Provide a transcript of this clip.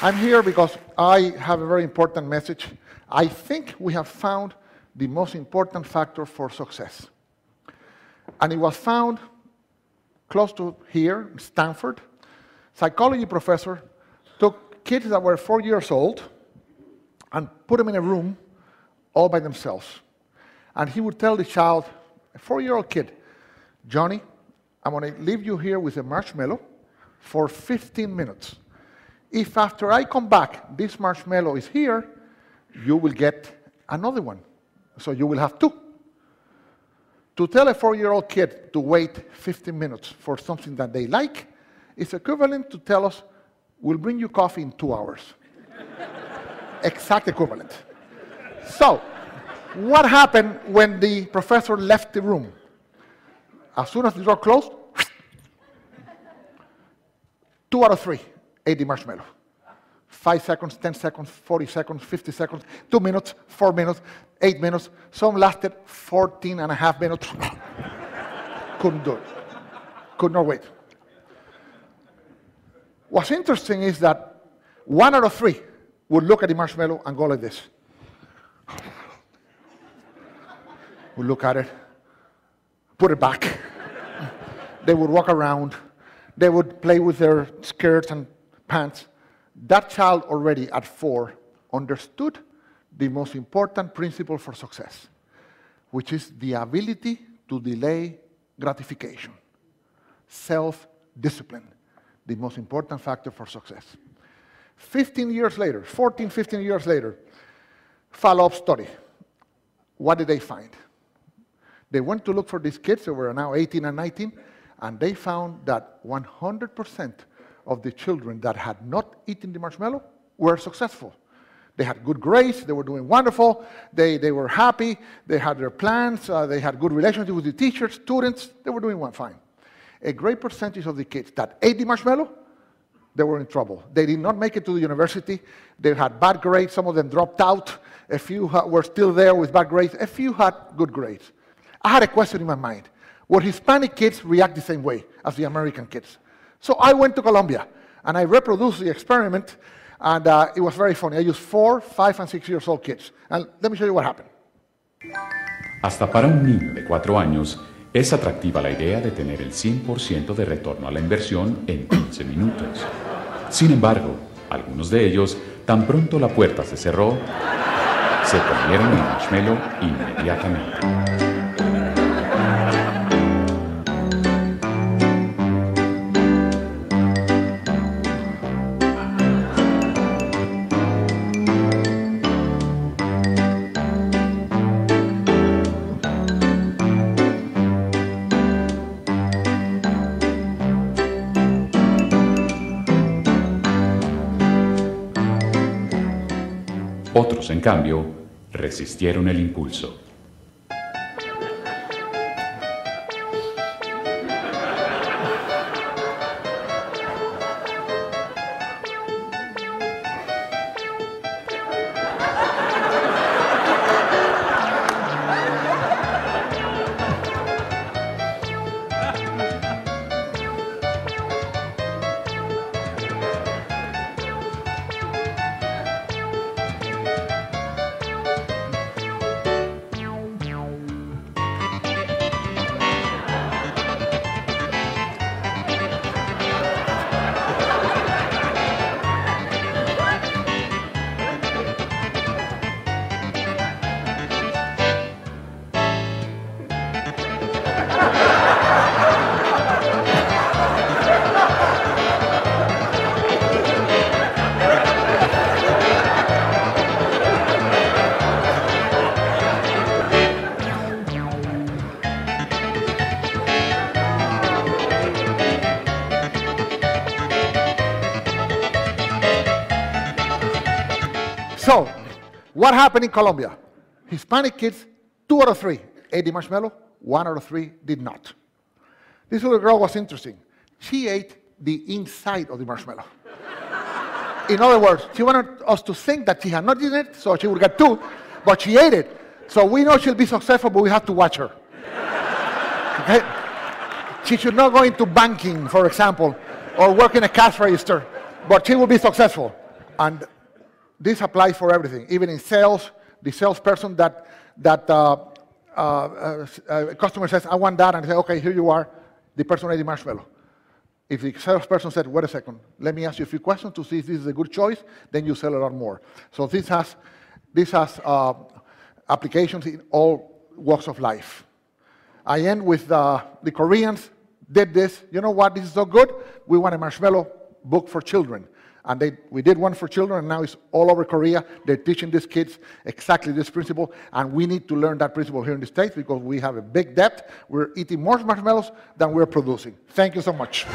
I'm here because I have a very important message. I think we have found the most important factor for success. And it was found close to here, Stanford. Psychology professor took kids that were 4 years old and put them in a room all by themselves. And he would tell the child, a 4-year-old kid, Johnny, I'm going to leave you here with a marshmallow for 15 minutes. If after I come back, this marshmallow is here, you will get another one. So you will have 2. To tell a 4-year-old kid to wait 15 minutes for something that they like is equivalent to tell us, we'll bring you coffee in 2 hours. Exact equivalent. So, what happened when the professor left the room? As soon as the door closed, 2 out of 3 ate the marshmallow. 5 seconds, 10 seconds, 40 seconds, 50 seconds, 2 minutes, 4 minutes, 8 minutes. Some lasted 14 and a half minutes. Couldn't do it. Could not wait. What's interesting is that 1 out of 3 would look at the marshmallow and go like this. Would look at it, put it back. They would walk around. They would play with their skirts and pants. That child already at 4 understood the most important principle for success, which is the ability to delay gratification. Self-discipline, the most important factor for success. 15 years later, 14, 15 years later, follow-up study. What did they find? They went to look for these kids who were now 18 and 19, and they found that 100% of the children that had not eaten the marshmallow were successful. They had good grades, they were doing wonderful, they were happy, they had their plans, they had good relationship with the teachers, students, they were doing fine. A great percentage of the kids that ate the marshmallow, they were in trouble. They did not make it to the university, they had bad grades, some of them dropped out, a few were still there with bad grades, a few had good grades. I had a question in my mind. Would Hispanic kids react the same way as the American kids? So I went to Colombia, and I reproduced the experiment, and it was very funny. I used 4, 5, and 6 years old kids. And let me show you what happened. Hasta para un niño de 4 años, es atractiva la idea de tener el 100% de retorno a la inversión en 15 minutos. Sin embargo, algunos de ellos, tan pronto la puerta se cerró, se comieron el marshmallow inmediatamente. Otros, en cambio, resistieron el impulso. So, what happened in Colombia? Hispanic kids, 2 out of 3 ate the marshmallow, 1 out of 3 did not. This little girl was interesting. She ate the inside of the marshmallow. In other words, she wanted us to think that she had not eaten it, so she would get 2, but she ate it. So we know she'll be successful, but we have to watch her. Okay? She should not go into banking, for example, or work in a cash register, but she will be successful. And this applies for everything, even in sales. The salesperson that customer says, I want that, and say, okay, here you are, the person ate the marshmallow. If the salesperson said, wait a second, let me ask you a few questions to see if this is a good choice, then you sell a lot more. So this has applications in all walks of life. I end with the Koreans did this. You know what? This is so good. We want a marshmallow book for children. And we did one for children, and now it's all over Korea. They're teaching these kids exactly this principle, and we need to learn that principle here in the States because we have a big debt. We're eating more marshmallows than we're producing. Thank you so much.